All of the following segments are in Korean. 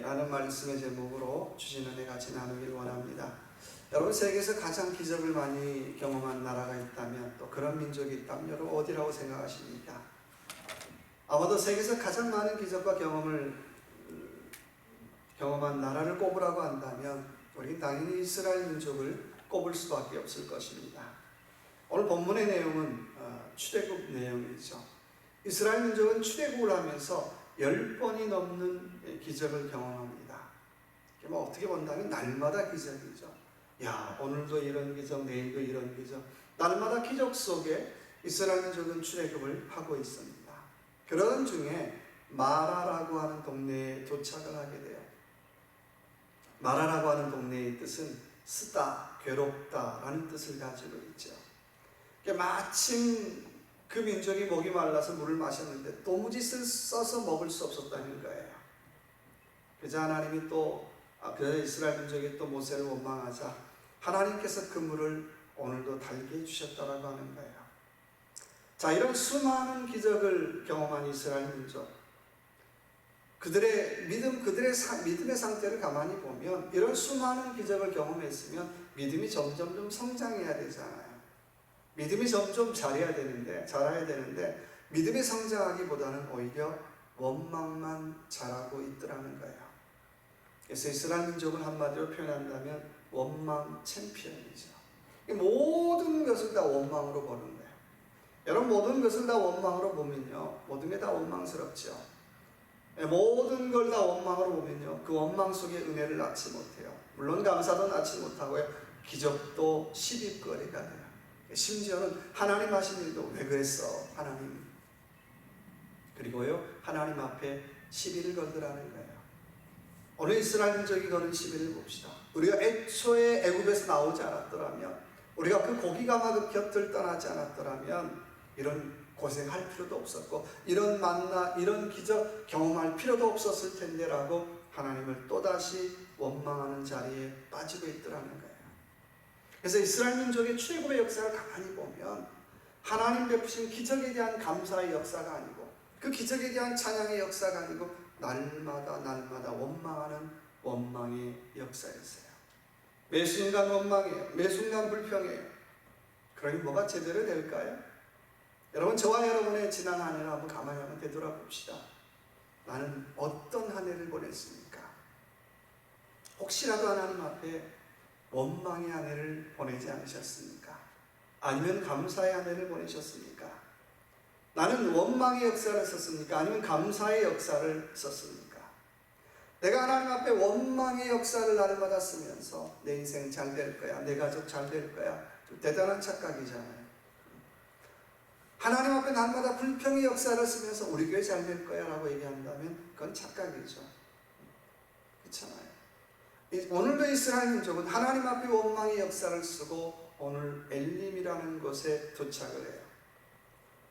라는 말씀의 제목으로 주신 은혜 같이 나누길 원합니다. 여러분, 세계에서 가장 기적을 많이 경험한 나라가 있다면, 또 그런 민족이 있다면 여러분 어디라고 생각하십니까? 아마도 세계에서 가장 많은 기적과 경험한 나라를 꼽으라고 한다면 우리는 당연히 이스라엘 민족을 꼽을 수밖에 없을 것입니다. 오늘 본문의 내용은 출애굽 내용이죠. 이스라엘 민족은 출애굽을 하면서 10번이 넘는 기적을 경험합니다. 어떻게 본다면 날마다 기적이죠. 오늘도 이런 기적, 내일도 이런 기적. 날마다 기적 속에 이스라엘 민족은 출애굽을 하고 있습니다. 그러던 중에 마라라고 하는 동네에 도착을 하게 돼요. 마라라고 하는 동네의 뜻은 쓰다, 괴롭다 라는 뜻을 가지고 있죠. 마침 그 민족이 목이 말라서 물을 마셨는데 도무지 써서 먹을 수 없었다는 거예요. 그래서 하나님이 이스라엘 민족이 또 모세를 원망하자 하나님께서 그 물을 오늘도 달게 해주셨다라고 하는 거예요. 자, 이런 수많은 기적을 경험한 이스라엘 민족, 그들의 믿음의 상태를 가만히 보면 이런 수많은 기적을 경험했으면 믿음이 점점 성장해야 되잖아요. 믿음이 점점 자라야 되는데 믿음이 성장하기보다는 오히려 원망만 자라고 있더라는 거예요. 그래서 이스라엘 민족은 한마디로 표현한다면 원망 챔피언이죠. 모든 것을 다 원망으로 보는 거예요. 여러분, 모든 것을 다 원망으로 보면요, 모든 게 다 원망스럽죠. 모든 걸 다 원망으로 보면요, 그 원망 속에 은혜를 낳지 못해요. 물론 감사도 낳지 못하고요, 기적도 시비거리가 돼요. 심지어는 하나님 하신 일도 왜 그랬어 하나님, 그리고요 하나님 앞에 시비를 걸더라는 거예요. 오늘 이스라엘 민족이 거는 시비를 봅시다. 우리가 애초에 애굽에서 나오지 않았더라면, 우리가 그 고기가마 그 곁을 떠나지 않았더라면 이런 고생할 필요도 없었고 이런 만나, 이런 기적 경험할 필요도 없었을 텐데라고 하나님을 또다시 원망하는 자리에 빠지고 있더라는 거예요. 그래서 이스라엘 민족의 출애굽의 역사를 가만히 보면 하나님 베푸신 기적에 대한 감사의 역사가 아니고, 그 기적에 대한 찬양의 역사가 아니고 날마다 원망하는 원망의 역사였어요. 매 순간 원망해요. 매 순간 불평해요. 그러니 뭐가 제대로 될까요? 여러분, 저와 여러분의 지난 한 해를 한번 가만히 한번 되돌아봅시다. 나는 어떤 한 해를 보냈습니까? 혹시라도 하나님 앞에 원망의 한 해를 보내지 않으셨습니까? 아니면 감사의 한 해를 보내셨습니까? 나는 원망의 역사를 썼습니까? 아니면 감사의 역사를 썼습니까? 내가 하나님 앞에 원망의 역사를 날마다 쓰면서 내 인생 잘 될 거야, 내 가족 잘 될 거야, 좀 대단한 착각이잖아요. 하나님 앞에 날마다 불평의 역사를 쓰면서 우리 교회 잘 될 거야 라고 얘기한다면 그건 착각이죠. 그렇잖아요. 오늘도 이스라엘 민족은 하나님 앞에 원망의 역사를 쓰고 오늘 엘림이라는 곳에 도착을 해요.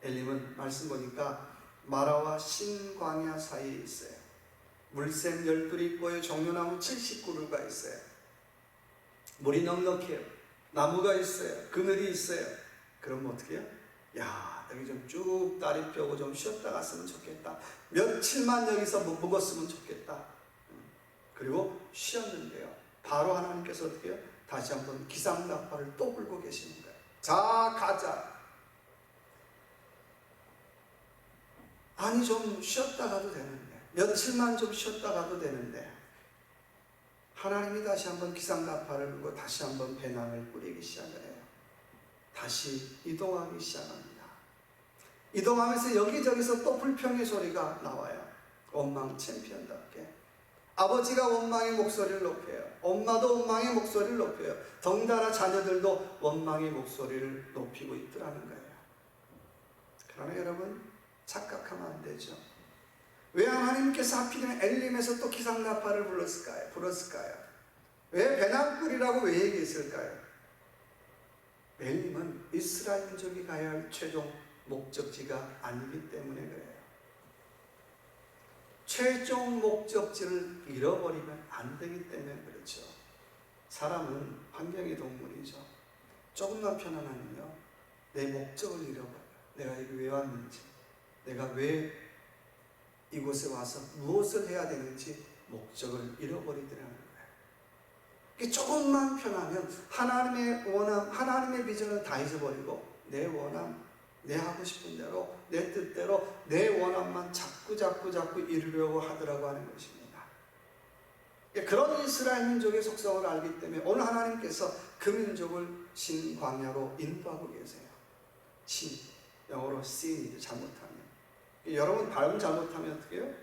엘림은 말씀 보니까 마라와 신광야 사이에 있어요. 물샘 12이 있고요, 종려나무 70그루가 있어요. 물이 넉넉해요. 나무가 있어요. 그늘이 있어요. 그럼 어떻게 해요? 여기 좀 쭉 다리 펴고 좀 쉬었다 갔으면 좋겠다. 며칠만 여기서 묵었으면 좋겠다. 그리고 쉬었는데요, 바로 하나님께서 어떻게 해요? 다시 한번 기상나팔을 또 불고 계시는 거예요. 자, 가자. 아니, 좀 쉬었다 가도 되는데, 며칠만 좀 쉬었다 가도 되는데, 하나님이 다시 한번 기상나팔을 불고 다시 한번 배낭을 뿌리기 시작을 해요. 다시 이동하기 시작합니다. 이동하면서 여기저기서 또 불평의 소리가 나와요. 원망 챔피언답게. 아버지가 원망의 목소리를 높여요. 엄마도 원망의 목소리를 높여요. 덩달아 자녀들도 원망의 목소리를 높이고 있더라는 거예요. 그러나 여러분, 착각하면 안 되죠. 왜 하나님께서 하필이면 엘림에서 또 기상나팔을 불었을까요? 왜 배낭불이라고 왜 얘기했을까요? 엘림은 이스라엘 민족이 가야 할 최종 목적지가 아니기 때문에 그래요. 최종 목적지를 잃어버리면 안 되기 때문에 그렇죠. 사람은 환경의 동물이죠. 조금만 편안하면요, 내 목적을 잃어버려요. 내가 여기 왜 왔는지, 내가 왜 이곳에 와서 무엇을 해야 되는지 목적을 잃어버리더라는 거예요. 조금만 편하면 하나님의 원함, 하나님의 비전을 다 잊어버리고 내 원함, 내 하고 싶은 대로, 내 뜻대로 내 원함만 자꾸 이루려고 하더라고 하는 것입니다. 그런 이스라엘 민족의 속성을 알기 때문에 오늘 하나님께서 그 민족을 신광야로 인도하고 계세요. 신, 영어로 sin이죠. 잘못하면. 여러분 발음 잘못하면 어떻게 해요?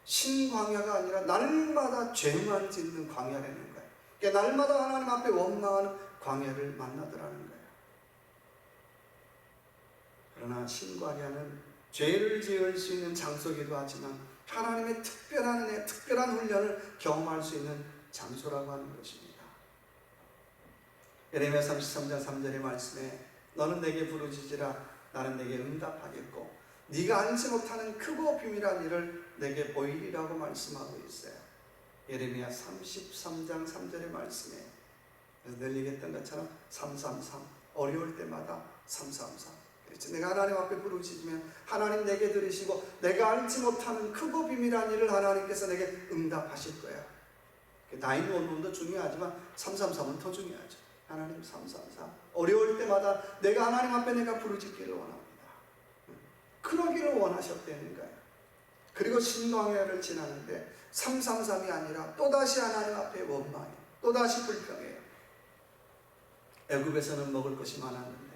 신광야가 아니라 날마다 죄만 짓는 광야라는 거예요. 그러니까 날마다 하나님 앞에 원망하는 광야를 만나더라는 거예요. 그러나 신광야는 죄를 지을 수 있는 장소이기도 하지만 하나님의 특별한 은혜, 특별한 훈련을 경험할 수 있는 장소라고 하는 것입니다. 예레미야 33장 3절의 말씀에 너는 내게 부르짖으라 나는 내게 응답하겠고 네가 알지 못하는 크고 비밀한 일을 내게 보이리라고 말씀하고 있어요. 예레미야 33장 3절의 말씀에 늘 얘기했던 것처럼 333 어려울 때마다 333 그렇죠. 내가 하나님 앞에 부르짖으면 하나님 내게 들으시고 내가 알지 못하는 크고 비밀한 일을 하나님께서 내게 응답하실 거예요. 911도 중요하지만 333은 더 중요하죠. 하나님 333 어려울 때마다 내가 하나님 앞에 내가 부르짖기를 원합니다. 그러기를 원하셨다는 거예요. 그리고 신광야를 지나는데 333이 아니라 또다시 하나님 앞에 원망해요. 또다시 불평해요. 애굽에서는 먹을 것이 많았는데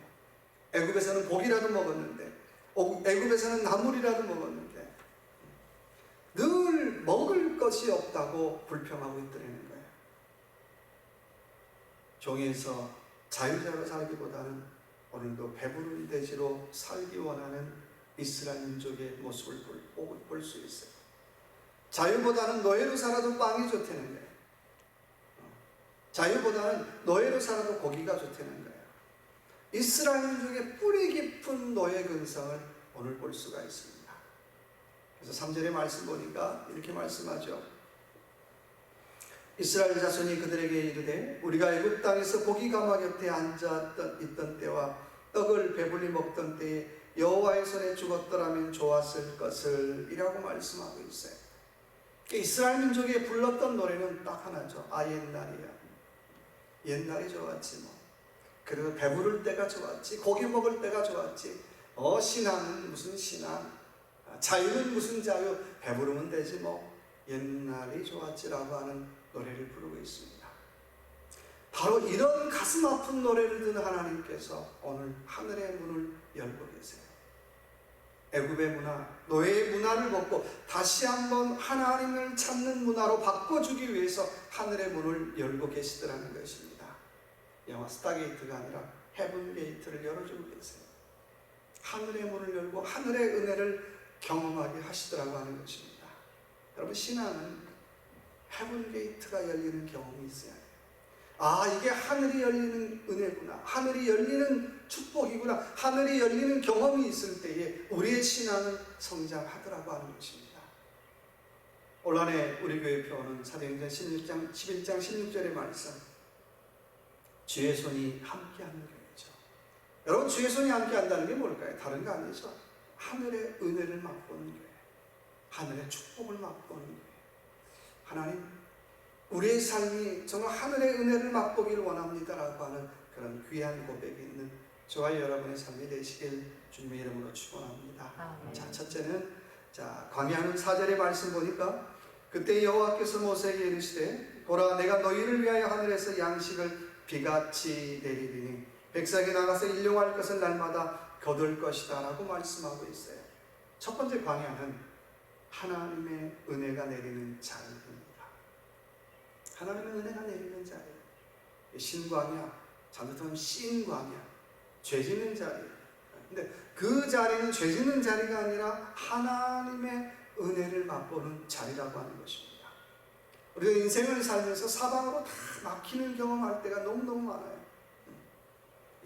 애굽에서는 고기라도 먹었는데 애굽에서는 나물이라도 먹었는데 늘 먹을 것이 없다고 불평하고 있더라는 거예요. 종에서 자유자로 살기보다는 오늘도 배부른 돼지로 살기 원하는 이스라엘 민족의 모습을 볼 수 있어요. 자유보다는 노예로 살아도 빵이 좋다는 거예요. 자유보다는 노예로 살아도 고기가 좋다는 거예요. 이스라엘 민족의 뿌리 깊은 노예 근성을 오늘 볼 수가 있습니다. 그래서 3절의 말씀 보니까 이렇게 말씀하죠. 이스라엘 자손이 그들에게 이르되 우리가 애굽 땅에서 고기 가마 곁에 앉아 있던 때와 떡을 배불리 먹던 때에 여호와의 손에 죽었더라면 좋았을 것을 이라고 말씀하고 있어요. 이스라엘 민족이 불렀던 노래는 딱 하나죠. 옛날이야. 옛날이 좋았지 뭐. 그리고 배부를 때가 좋았지. 고기 먹을 때가 좋았지. 신앙은 무슨 신앙. 자유는 무슨 자유. 배부르면 되지 뭐. 옛날이 좋았지라고 하는 노래를 부르고 있습니다. 바로 이런 가슴 아픈 노래를 듣는 하나님께서 오늘 하늘의 문을 열고 계세요. 애굽의 문화, 노예의 문화를 벗고 다시 한번 하나님을 찾는 문화로 바꿔주기 위해서 하늘의 문을 열고 계시더라는 것입니다. 영화 스타게이트가 아니라 헤븐 게이트를 열어주고 계세요. 하늘의 문을 열고 하늘의 은혜를 경험하게 하시더라고 하는 것입니다. 여러분 신앙은 헤븐 게이트가 열리는 경험이 있어야 해요. 이게 하늘이 열리는 은혜구나. 하늘이 열리는 축복이구나. 하늘이 열리는 경험이 있을 때에 우리의 신앙은 성장하더라고 하는 것입니다. 올 한해 우리 교회 표어는 사도행전 11장 16절의 말씀. 주의 손이 함께하는 교회죠. 여러분 주의 손이 함께한다는 게 뭘까요? 다른 거 아니죠. 하늘의 은혜를 맛보는 교회. 하늘의 축복을 맛보는 교회. 하나님 우리의 삶이 정말 하늘의 은혜를 맛보기를 원합니다라고 하는 그런 귀한 고백이 있는 저와 여러분의 삶이 되시길 주님의 이름으로 축원합니다. 자, 첫째는 광야는 4절의 말씀 보니까 그때 여호와께서 모세에게 이르시되 보라 내가 너희를 위하여 하늘에서 양식을 비같이 내리리니 백성이 나가서 일용할 것을 날마다 거둘 것이다 라고 말씀하고 있어요. 첫 번째 광야는 하나님의 은혜가 내리는 자리입니다. 하나님의 은혜가 내리는 자리예요. 신광야, 잘못하면 신광야, 죄 짓는 자리예요. 근데 그 자리는 죄 짓는 자리가 아니라 하나님의 은혜를 맛보는 자리라고 하는 것입니다. 우리가 인생을 살면서 사방으로 다 막히는 경험할 때가 너무너무 많아요.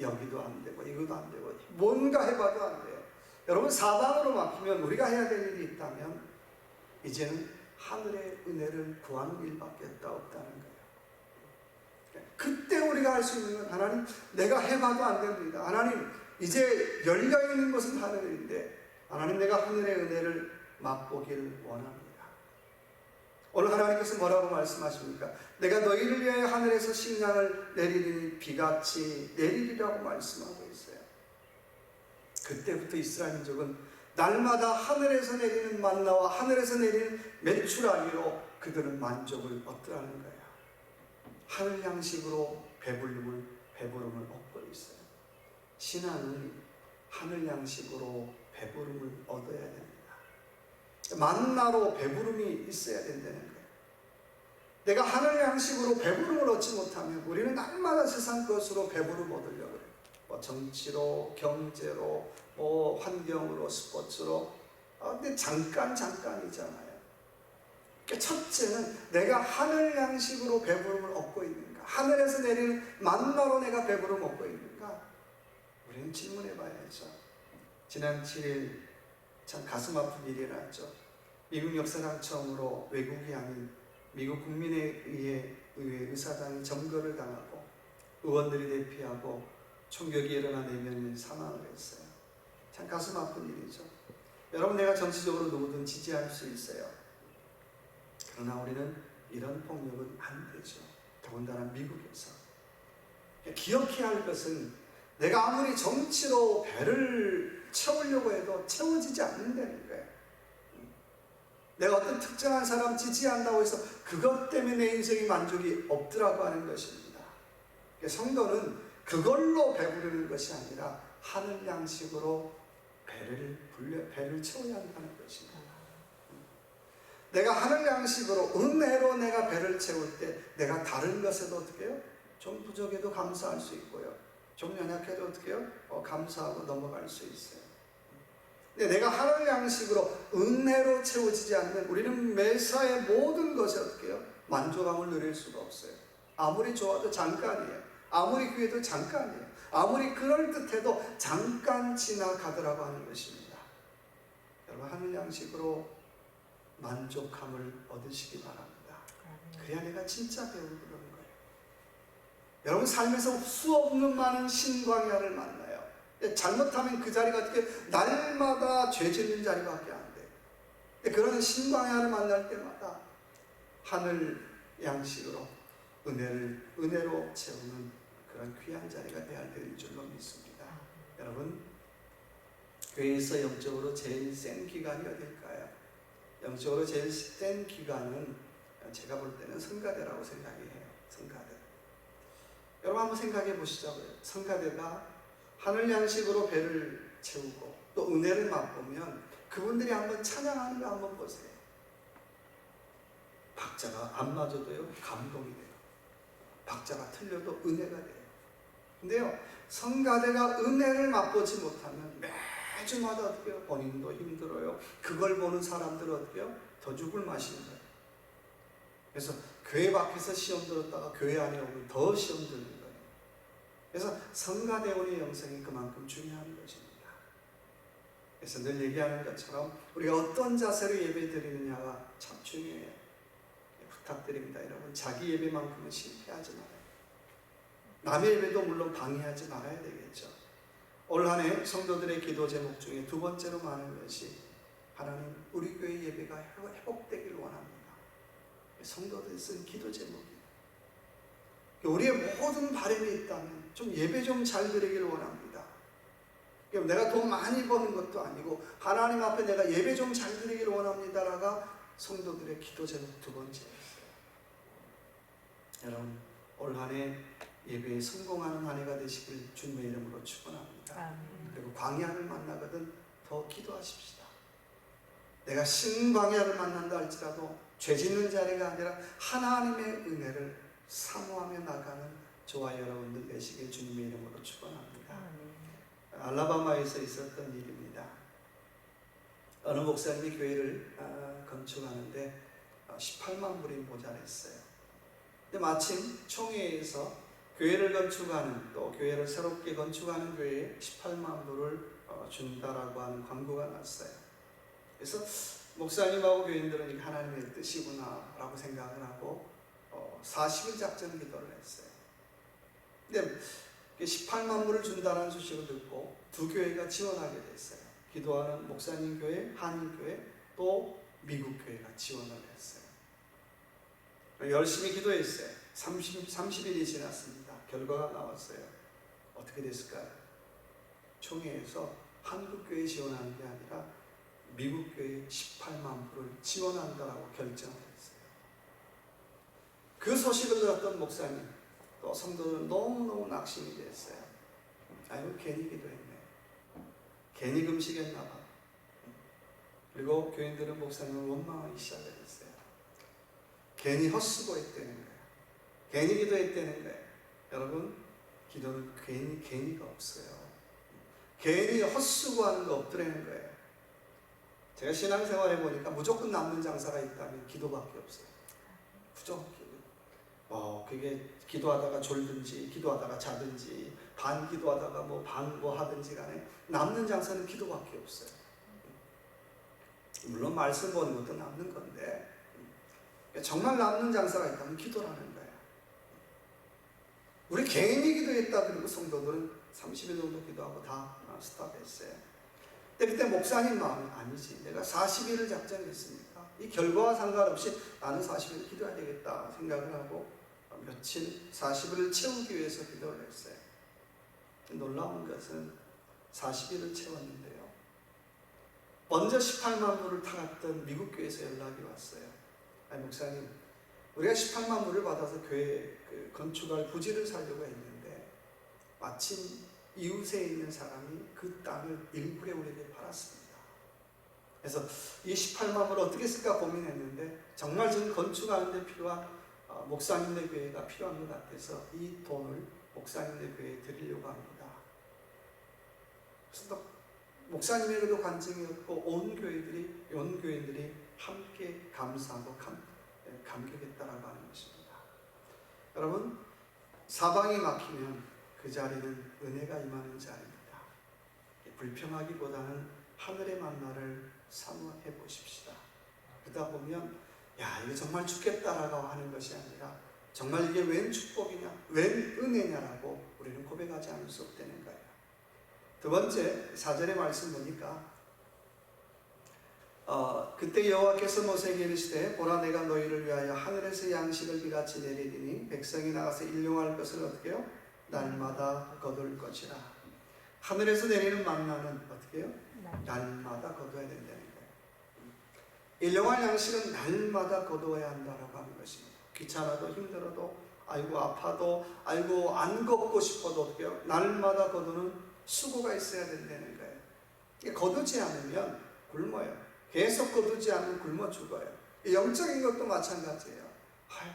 여기도 안 되고 이것도 안 되고 뭔가 해봐도 안 돼요. 여러분 사방으로 막히면 우리가 해야 될 일이 있다면 이제는 하늘의 은혜를 구하는 일밖에 없다는 거예요. 그때 우리가 할 수 있는 건 하나님 내가 해봐도 안 됩니다. 하나님 이제 열려있는 것은 하늘인데 하나님 내가 하늘의 은혜를 맛보길 원합니다. 오늘 하나님께서 뭐라고 말씀하십니까? 내가 너희를 위하여 하늘에서 식량을 내리니 비같이 내리리라고 말씀하고 있어요. 그때부터 이스라엘 민족은 날마다 하늘에서 내리는 만나와 하늘에서 내리는 메추라기로 그들은 만족을 얻더라는 거예요. 하늘 양식으로 배부름을 얻고 있어요. 신앙은 하늘 양식으로 배부름을 얻어야 됩니다. 만나로 배부름이 있어야 된다는 거예요. 내가 하늘 양식으로 배부름을 얻지 못하면 우리는 날마다 세상 것으로 배부름 얻으려고 해요. 뭐 정치로, 경제로, 뭐 환경으로, 스포츠로. 근데 잠깐이잖아요. 그러니까 첫째는 내가 하늘 양식으로 배부름을 얻고 있는가? 하늘에서 내리는 만나로 내가 배부름 얻고 있는가? 우리는 질문해 봐야죠. 지난 7일 참 가슴 아픈 일이 일어났죠. 미국 역사상 처음으로 외국이 아닌 미국 국민에 의해 의사당이 점거를 당하고 의원들이 대피하고 총격이 일어나 4명이 사망을 했어요. 참 가슴 아픈 일이죠. 여러분, 내가 정치적으로 누구든 지지할 수 있어요. 그러나 우리는 이런 폭력은 안 되죠. 더군다나 미국에서. 기억해야 할 것은 내가 아무리 정치로 배를 채우려고 해도 채워지지 않는다는 거예요. 내가 어떤 특정한 사람 지지한다고 해서 그것 때문에 내 인생이 만족이 없더라고 하는 것입니다. 성도는 그걸로 배부르는 것이 아니라 하늘 양식으로 배를 채워야 한다는 것입니다. 내가 하늘 양식으로 은혜로 내가 배를 채울 때 내가 다른 것에도 어떻게 해요? 좀 부족해도 감사할 수 있고요. 좀 연약해도 어떻게 해요? 감사하고 넘어갈 수 있어요. 근데 내가 하늘 양식으로 은혜로 채워지지 않으면 우리는 매사의 모든 것에 어떻게 해요? 만족감을 누릴 수가 없어요. 아무리 좋아도 잠깐이에요. 아무리 귀해도 잠깐이에요. 아무리 그럴듯해도 잠깐 지나가더라고 하는 것입니다. 여러분, 하늘 양식으로 만족함을 얻으시기 바랍니다. 그래야 내가 진짜 배우는 거예요. 여러분, 삶에서 수없는 많은 신광야를 만나요. 잘못하면 그 자리가 어떻게 날마다 죄 짓는 자리밖에 안 돼요. 그런 신광야를 만날 때마다 하늘 양식으로 은혜로 채우는 그런 귀한 자리가 되어야 될 줄로 믿습니다. 여러분, 교회에서 영적으로 제일 센 기간이 어딜까요? 영적으로 제일 센 기간은 제가 볼 때는 성가대라고 생각해요. 성가대. 여러분, 한번 생각해 보시자고요. 성가대가 하늘 양식으로 배를 채우고 또 은혜를 맛보면 그분들이 한번 찬양하는 거 한번 보세요. 박자가 안 맞아도요, 감동이 돼요. 박자가 틀려도 은혜가 돼요. 근데요, 성가대가 은혜를 맛보지 못하면 매주마다 어떻게 해요? 본인도 힘들어요. 그걸 보는 사람들은 어떻게 해요? 더 죽을 맛인 거예요. 그래서 교회 밖에서 시험 들었다가 교회 안에 오면 더 시험 들는 거예요. 그래서 성가대원의 영성이 그만큼 중요한 것입니다. 그래서 늘 얘기하는 것처럼 우리가 어떤 자세로 예배 드리느냐가 참 중요해요. 부탁드립니다. 여러분, 자기 예배만큼은 실패하지 말아요. 남의 예배도 물론 방해하지 말아야 되겠죠. 올 한 해 성도들의 기도 제목 중에 두 번째로 많은 것이 하나님, 우리 교회 예배가 회복되기를 원합니다. 성도들이 쓴 기도 제목이에요. 우리의 모든 바람이 있다면 좀 예배 좀 잘 드리기를 원합니다. 내가 돈 많이 버는 것도 아니고 하나님 앞에 내가 예배 좀 잘 드리기를 원합니다라가 성도들의 기도 제목 두 번째였어요. 여러분, 올 한 해 예배에 성공하는 한 해가 되시길 주님의 이름으로 축원합니다. 그리고 광야를 만나거든 더 기도하십시다. 내가 신광야를 만난다 할지라도 죄 짓는 자리가 아니라 하나님의 은혜를 사모하며 나가는 저와 여러분들 되시길 주님의 이름으로 축원합니다. 알라바마에서 있었던 일입니다. 어느 목사님이 교회를 건축하는데 18만 불이 모자랐어요. 근데 마침 총회에서 교회를 건축하는, 또 교회를 새롭게 건축하는 교회에 18만 불을 준다라고 하는 광고가 났어요. 그래서 목사님하고 교인들은 하나님의 뜻이구나 라고 생각을 하고 40일 작전 기도를 했어요. 근데 18만 불을 준다는 소식을 듣고 두 교회가 지원하게 됐어요. 기도하는 목사님 교회, 한인 교회, 또 미국 교회가 지원을 했어요. 열심히 기도했어요. 30일이 지났습니다. 결과가 나왔어요. 어떻게 됐을까요? 총회에서 한국교회 지원하는 게 아니라 미국교회 18만 불을 지원한다라고 결정을 했어요. 그 소식을 들었던 목사님, 또 성도들은 너무너무 낙심이 됐어요. 아이고, 괜히 기도했네. 괜히 금식했나 봐. 그리고 교인들은 목사님을 원망하기 시작을 했어요. 괜히 헛수고했다는 거예요. 괜히 기도했다는 거예요. 여러분, 기도는 괜히가 없어요. 괜히 헛수고하는 거 없더라는 거예요. 제가 신앙생활 해보니까 무조건 남는 장사가 있다면 기도밖에 없어요. 무조건 그게 기도하다가 졸든지 기도하다가 자든지 반 기도하다가 반 하든지 간에 남는 장사는 기도밖에 없어요. 물론 말씀 보는 것도 남는 건데 정말 남는 장사가 있다면 기도라는 거예요. 우리 개인이 기도했다 그리고 성도들은 30일 정도 기도하고 다 스탑했어요. 근데 그때 목사님 마음이 아니지, 내가 40일을 작정했으니까 이 결과와 상관없이 나는 40일 기도해야 되겠다 생각을 하고 며칠 40일을 채우기 위해서 기도를 했어요. 놀라운 것은 40일을 채웠는데요, 먼저 18만 불을 타갔던 미국 교회에서 연락이 왔어요. 아니 목사님, 우리가 18만 불을 받아서 교회 건축할 부지를 살려고 했는데 마침 이웃에 있는 사람이 그 땅을 일부러 우리에게 팔았습니다. 그래서 이 18만 불을 어떻게 쓸까 고민했는데 정말 저는 건축하는 데 필요한 목사님네 교회가 필요한 것 같아서 이 돈을 목사님네 교회에 드리려고 합니다. 그래서 목사님에게도 관증이었고 온 교인들이 함께 감사하고 감격했다라고 하는 것입니다. 여러분, 사방이 막히면 그 자리는 은혜가 임하는 자리입니다. 불평하기보다는 하늘의 만나를 사모해 보십시다. 그러다 보면 이거 정말 죽겠다라고 하는 것이 아니라 정말 이게 웬 축복이냐, 웬 은혜냐라고 우리는 고백하지 않을 수 없다는 거예요. 두 번째, 4절의 말씀 보니까 그때 여호와께서 모세에게 이르시되 보라, 내가 너희를 위하여 하늘에서 양식을 비같이 내리리니 백성이 나가서 일용할 것을 어떻게 해요? 날마다 거둘 것이라. 하늘에서 내리는 만나는 어떻게 해요? 날마다 거둬야 된다는 거예요. 일용할 양식은 날마다 거두어야 한다라고 하는 것입니다. 귀찮아도 힘들어도 아이고 아파도 아이고 안 걷고 싶어도 어떻게 해요? 날마다 거두는 수고가 있어야 된다는 거예요. 거두지 않으면 굶어요. 계속 거두지 않으면 굶어 죽어요. 영적인 것도 마찬가지예요.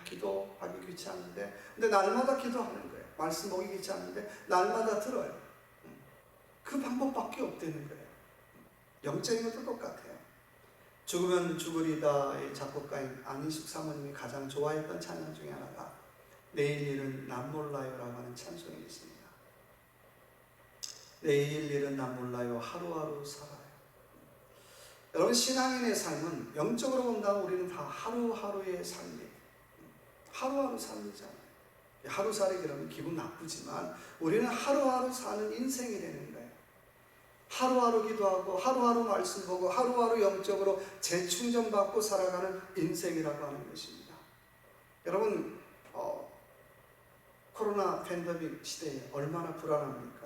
기도하기 귀찮은데 근데 날마다 기도하는 거예요. 말씀 보기 귀찮은데 날마다 들어요. 그 방법밖에 없다는 거예요. 영적인 것도 똑같아요. 죽으면 죽으리다의 작곡가인 안희숙 사모님이 가장 좋아했던 찬양 중에 하나가 내일 일은 난 몰라요라고 하는 찬송이 있습니다. 내일 일은 난 몰라요, 하루하루 살아요. 여러분, 신앙인의 삶은 영적으로 본다면 우리는 다 하루하루의 삶이에요. 하루하루 삶이잖아요. 하루 살기 그러면 기분 나쁘지만 우리는 하루하루 사는 인생이 되는 거예요. 하루하루 기도하고 하루하루 말씀 보고 하루하루 영적으로 재충전받고 살아가는 인생이라고 하는 것입니다. 여러분, 코로나 팬데믹 시대에 얼마나 불안합니까?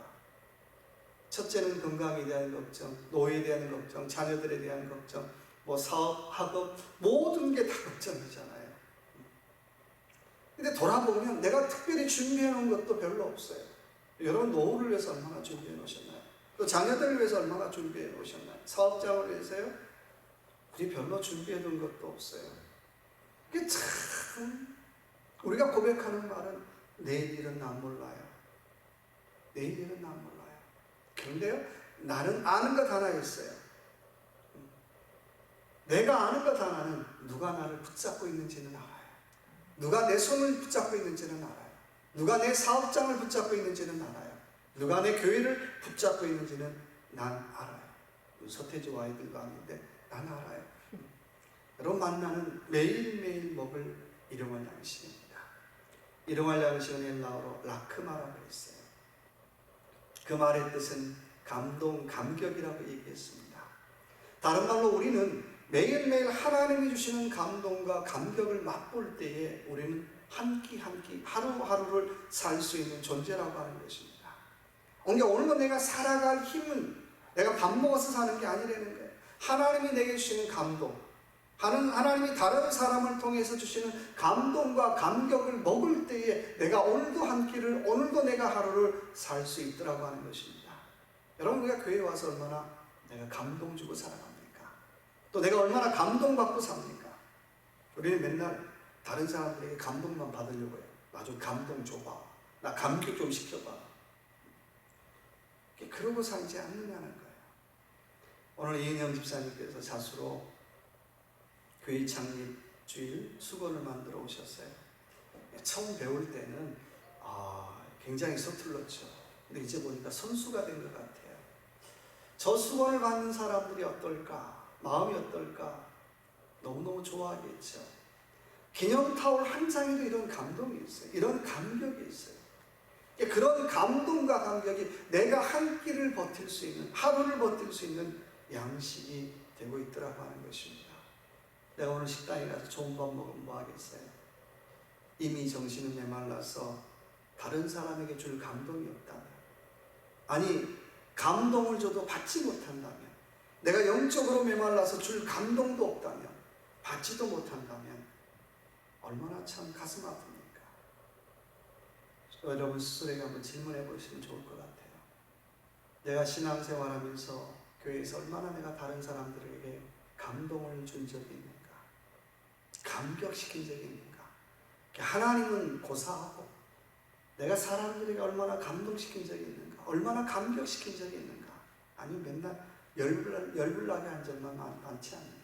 첫째는 건강에 대한 걱정, 노예에 대한 걱정, 자녀들에 대한 걱정, 사업, 학업, 모든 게 다 걱정이잖아요. 근데 돌아보면 내가 특별히 준비해 놓은 것도 별로 없어요. 여러분, 노후를 위해서 얼마나 준비해 놓으셨나요? 또 자녀들을 위해서 얼마나 준비해 놓으셨나요? 사업장을 위해서요? 우리 별로 준비해 둔 것도 없어요. 이게 참, 우리가 고백하는 말은 내일 일은 난 몰라요. 내일 일은 난 몰라요. 그런데요, 나는 아는 것 하나 있어요. 내가 아는 것 하나는 누가 나를 붙잡고 있는지는 알아요. 누가 내 손을 붙잡고 있는지는 알아요. 누가 내 사업장을 붙잡고 있는지는 알아요. 누가 내 교회를 붙잡고 있는지는 난 알아요. 서태지와 아이들과 함께 난 알아요. 여러분, 만나는 매일매일 먹을 일용할 양식입니다. 일용할 양식은 헬라어로 라크마라고 했어요. 그 말의 뜻은 감동, 감격이라고 얘기했습니다. 다른 말로 우리는 매일매일 하나님이 주시는 감동과 감격을 맛볼 때에 우리는 한 끼 한 끼 하루하루를 살 수 있는 존재라고 하는 것입니다. 그러니까 오늘도 내가 살아갈 힘은 내가 밥 먹어서 사는 게 아니라는 거예요. 하나님이 내게 주시는 감동, 하나님이 다른 사람을 통해서 주시는 감동과 감격을 먹을 때에 내가 오늘도 한 끼를, 오늘도 내가 하루를 살 수 있더라고 하는 것입니다. 여러분, 우리가 교회에 와서 얼마나 내가 감동 주고 살아갑니까? 또 내가 얼마나 감동받고 삽니까? 우리는 맨날 다른 사람들에게 감동만 받으려고 해요. 나 좀 감동 줘봐. 나 감격 좀 시켜봐. 그러고 살지 않느냐는 거예요. 오늘 이은영 집사님께서 자수로 교회 창립 주일 수건을 만들어 오셨어요. 처음 배울 때는 굉장히 서툴렀죠. 근데 이제 보니까 선수가 된 것 같아요. 저 수건을 받는 사람들이 어떨까? 마음이 어떨까? 너무너무 좋아하겠죠. 기념타올 한 장에도 이런 감동이 있어요. 이런 감격이 있어요. 그런 감동과 감격이 내가 한 끼를 버틸 수 있는, 하루를 버틸 수 있는 양식이 되고 있더라고 하는 것입니다. 내가 오늘 식당에 가서 좋은 밥 먹으면 뭐 하겠어요? 이미 정신은 메말라서 다른 사람에게 줄 감동이 없다면, 아니 감동을 줘도 받지 못한다면, 내가 영적으로 메말라서 줄 감동도 없다면, 받지도 못한다면 얼마나 참 가슴 아픕니까? 여러분 스스로에게 한번 질문해 보시면 좋을 것 같아요. 내가 신앙생활하면서 교회에서 얼마나 내가 다른 사람들에게 감동을 준 적이 있는가? 감격시킨 적이 있는가? 하나님은 고사하고 내가 사람들에게 얼마나 감동시킨 적이 있는가? 얼마나 감격시킨 적이 있는가? 아니면 맨날 열불나게 한 적만 많지 않는가?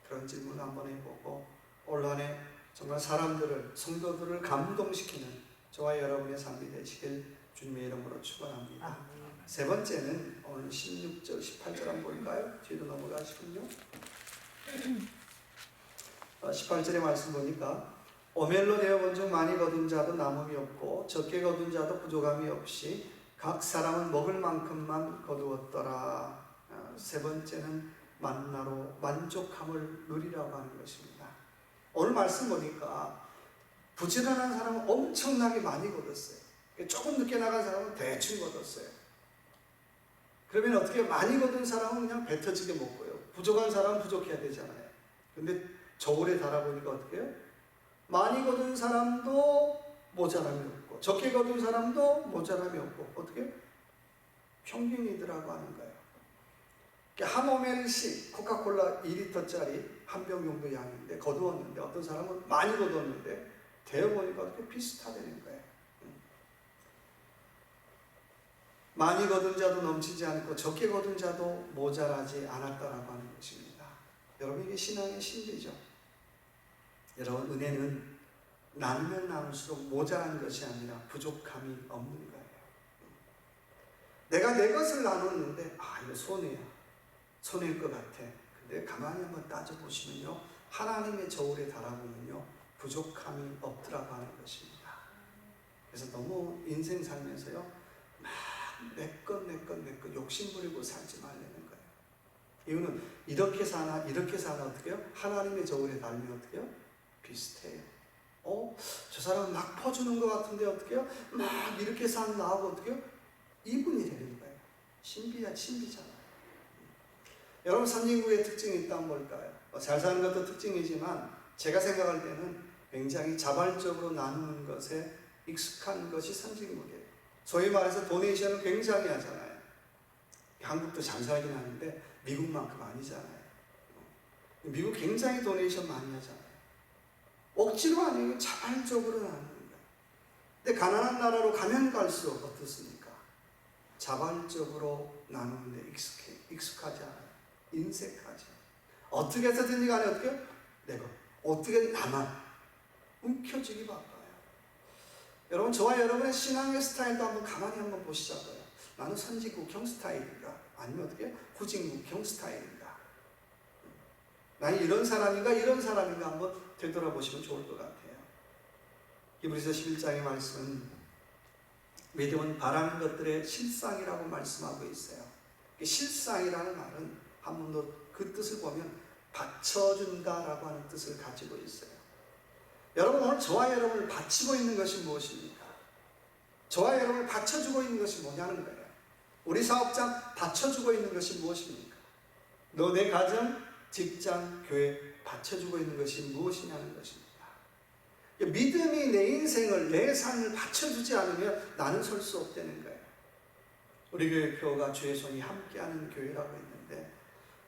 그런 질문을 한번 해보고 올 한 해 정말 사람들을, 성도들을 감동시키는 저와 여러분의 삶이 되시길 주님의 이름으로 축원합니다. 세 번째는 오늘 16절, 18절 한번 볼까요? 뒤로 넘어가시군요. 18절의 말씀 보니까 오멜로 되어 본 중 많이 거둔 자도 남음이 없고 적게 거둔 자도 부족함이 없이 각 사람은 먹을 만큼만 거두었더라. 세 번째는 만나로 만족함을 누리라고 하는 것입니다. 오늘 말씀 보니까 부지런한 사람은 엄청나게 많이 거뒀어요. 조금 늦게 나간 사람은 대충 거뒀어요. 그러면 어떻게 많이 거둔 사람은 그냥 배 터지게 먹고요. 부족한 사람은 부족해야 되잖아요. 근데 저울에 달아보니까 어떻게 해요? 많이 거둔 사람도 모자람이 없고 적게 거둔 사람도 모자람이 없고 어떻게? 평균이더라고 하는 거예요. 한 오멜씩 코카콜라 2리터짜리 한 병 정도 양인데 거두었는데 어떤 사람은 많이 거두었는데 되어보니까 어떻게 비슷하다는 거예요. 많이 거둔 자도 넘치지 않고 적게 거둔 자도 모자라지 않았다라고 하는 것입니다. 여러분, 이게 신앙의 신비죠. 여러분, 은혜는 나누면 나눌수록 모자란 것이 아니라 부족함이 없는 거예요. 내가 내 것을 나눴는데 이거 손해일 것 같아. 근데 가만히 한번 따져보시면요, 하나님의 저울에 달아보면요 부족함이 없더라고 하는 것입니다. 그래서 너무 인생 살면서요 막 내 것 욕심부리고 살지 말라는 거예요. 이유는 이렇게 사나 어떻게 해요? 하나님의 저울에 달면 어떻게 해요? 비슷해요. 저 사람은 막 퍼주는 것 같은데 어떻게 해요? 막 이렇게 사는 나하고 어떻게 해요? 이분이 되는 거예요. 신비잖아요. 여러분, 선진국의 특징이 있다면 뭘까요? 잘 사는 것도 특징이지만 제가 생각할 때는 굉장히 자발적으로 나누는 것에 익숙한 것이 선진국이에요. 소위 말해서 도네이션을 굉장히 하잖아요. 한국도 잘 살긴 하는데 미국만큼 아니잖아요. 미국 굉장히 도네이션 많이 하잖아요. 억지로 아니고 자발적으로 나누는 거예요. 근데 가난한 나라로 가면 갈수록 어떻습니까? 자발적으로 나누는데 익숙하지 않아요. 인색하죠. 어떻게 해서든지 간에 어떻게? 내가 어떻게 나만 움켜쥐기 바빠요. 여러분, 저와 여러분의 신앙의 스타일도 가만히 한번 보시자고요. 나는 선진국형 스타일인가? 아니면 어떻게? 후진국형 스타일인가? 나는 이런 사람인가 한번 되돌아보시면 좋을 것 같아요. 히브리서 11장의 말씀은 믿음은 바라는 것들의 실상이라고 말씀하고 있어요. 실상이라는 말은 한 번 더 그 뜻을 보면 바쳐준다라고 하는 뜻을 가지고 있어요. 여러분, 오늘 저와 여러분을 바치고 있는 것이 무엇입니까? 저와 여러분을 받쳐주고 있는 것이 뭐냐는 거예요. 우리 사업장 받쳐주고 있는 것이 무엇입니까? 너 내 가정, 직장, 교회 받쳐주고 있는 것이 무엇이냐는 것입니다. 믿음이 내 인생을, 내 삶을 받쳐주지 않으면 나는 설 수 없다는 거예요. 우리 교회 표가 주의 손이 함께하는 교회라고 했는데,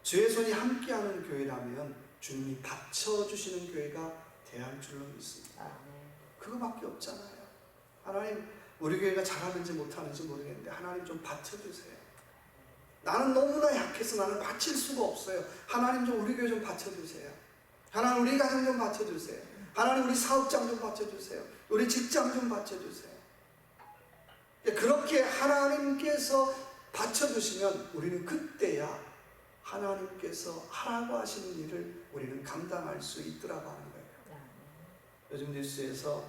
주의 손이 함께하는 교회라면 주님이 받쳐주시는 교회가 돼야 줄로 믿습니다. 그거밖에 없잖아요. 하나님, 우리 교회가 잘하는지 못하는지 모르겠는데 하나님 좀 받쳐주세요. 나는 너무나 약해서 나는 바칠 수가 없어요. 하나님 좀 우리 교회 좀 받쳐주세요. 하나님 우리 가정 좀 받쳐주세요. 하나님 우리 사업장 좀 받쳐주세요. 우리 직장 좀 받쳐주세요. 그렇게 하나님께서 받쳐주시면 우리는 그때야 하나님께서 하라고 하시는 일을 우리는 감당할 수 있더라고 하는 거예요. 요즘 뉴스에서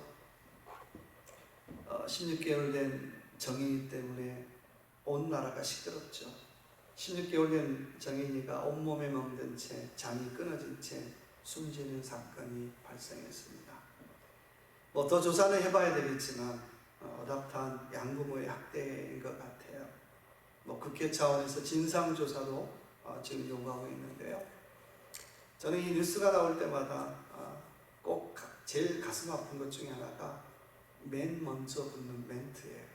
16개월 된 정인이 때문에 온 나라가 시끄럽죠. 16개월 된 정인이가 온몸에 멍든 채 장이 끊어진 채 숨지는 사건이 발생했습니다. 뭐 더 조사는 해봐야 되겠지만 어답한 양부모의 학대인 것 같아요. 뭐 국회 차원에서 진상조사도 지금 요구하고 있는데요. 저는 이 뉴스가 나올 때마다 꼭 제일 가슴 아픈 것 중에 하나가 맨 먼저 붙는 멘트예요.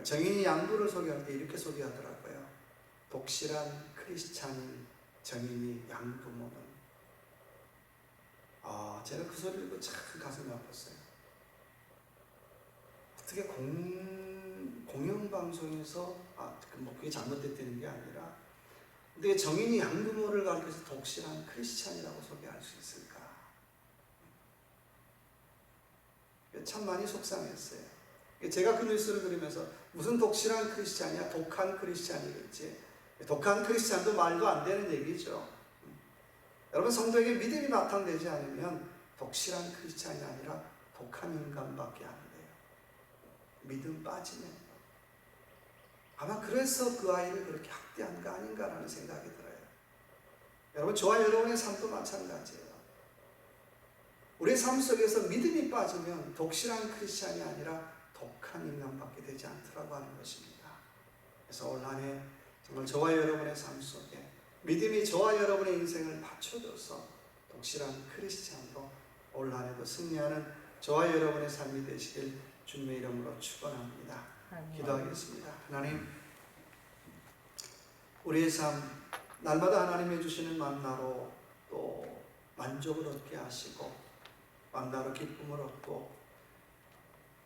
정인이 양부를 소개할 때 이렇게 소개하더라고요. 독실한 크리스찬인 정인이 양부모는. 제가 그 소리를 듣고 참 가슴이 아팠어요. 어떻게 공영방송에서 뭐 그게 잘못됐다는 게 아니라, 근데 정인이 양부모를 가리켜서 독실한 크리스찬이라고 소개할 수 있을까? 참 많이 속상했어요. 제가 그 뉴스를 들으면서 무슨 독실한 크리스찬이야? 독한 크리스찬이겠지. 독한 크리스찬도 말도 안 되는 얘기죠. 여러분, 성도에게 믿음이 바탕되지 않으면 독실한 크리스찬이 아니라 독한 인간밖에 안 돼요. 믿음 빠지면. 아마 그래서 그 아이를 그렇게 학대한 거 아닌가라는 생각이 들어요. 여러분, 저와 여러분의 삶도 마찬가지예요. 우리의 삶 속에서 믿음이 빠지면 독실한 크리스찬이 아니라 독한 인간밖에 되지 않더라고 하는 것입니다. 그래서 올 한 해 정말 저와 여러분의 삶 속에 믿음이 저와 여러분의 인생을 받쳐줘서 독실한 크리스찬으로 올 한 해도 승리하는 저와 여러분의 삶이 되시길 주님의 이름으로 축원합니다. 기도하겠습니다. 하나님, 우리의 삶 날마다 하나님이 주시는 만나로 또 만족을 얻게 하시고 만나로 기쁨을 얻고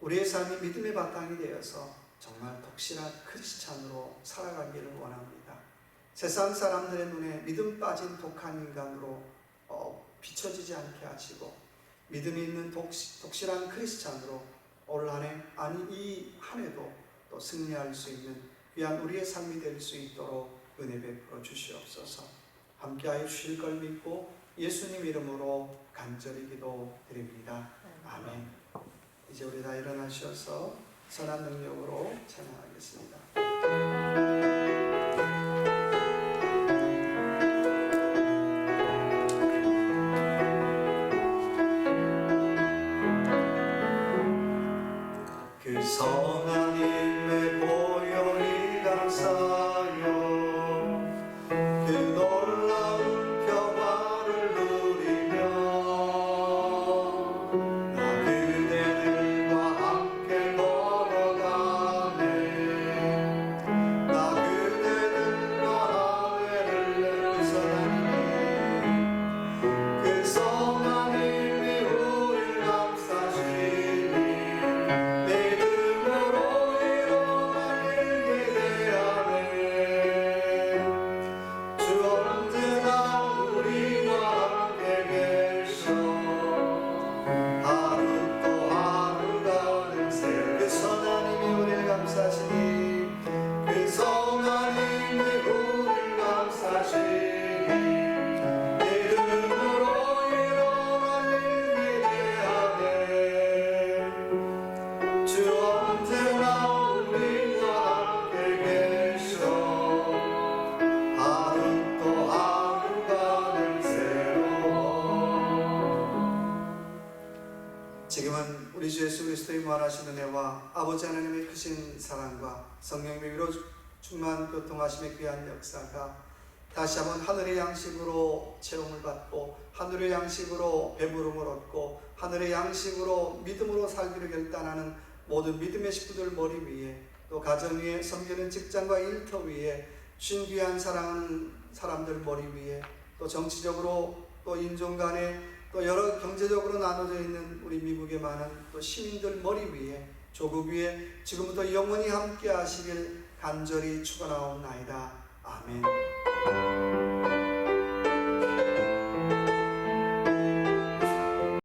우리의 삶이 믿음의 바탕이 되어서 정말 독실한 크리스찬으로 살아가기를 원합니다. 세상 사람들의 눈에 믿음 빠진 독한 인간으로 비춰지지 않게 하시고 믿음이 있는 독실한 크리스찬으로 올 한 해, 아니 이 한 해도 또 승리할 수 있는 귀한 우리의 삶이 될 수 있도록 은혜 베풀어 주시옵소서. 함께하여 주실 걸 믿고 예수님 이름으로 간절히 기도드립니다. 아멘. 이제 우리 다 일어나셔서 선한 능력으로 찬양하겠습니다. 그 선한 힘의 보혈이 감사요 그 놀라운 평화를 누리며 나 그대들과 함께 걸어가네 나 지금은 우리 주 예수 그리스도의 무한하신 은혜와 아버지 하나님의 크신 사랑과 성령님의 위로 충만 교통하심의 귀한 역사가 다시 한번 하늘의 양식으로 체험을 받고 하늘의 양식으로 배부름을 얻고 하늘의 양식으로 믿음으로 살기를 결단하는 모든 믿음의 식구들 머리 위에, 또 가정 위에, 섬기는 직장과 일터 위에, 신귀한 사랑하는 사람들 머리 위에, 또 정치적으로 또 인종 간에 또 여러 경제적으로 나눠져 있는 우리 미국의 많은 또 시민들 머리 위에, 조국 위에 지금부터 영원히 함께 하시길 간절히 축원하옵나이다. 아멘.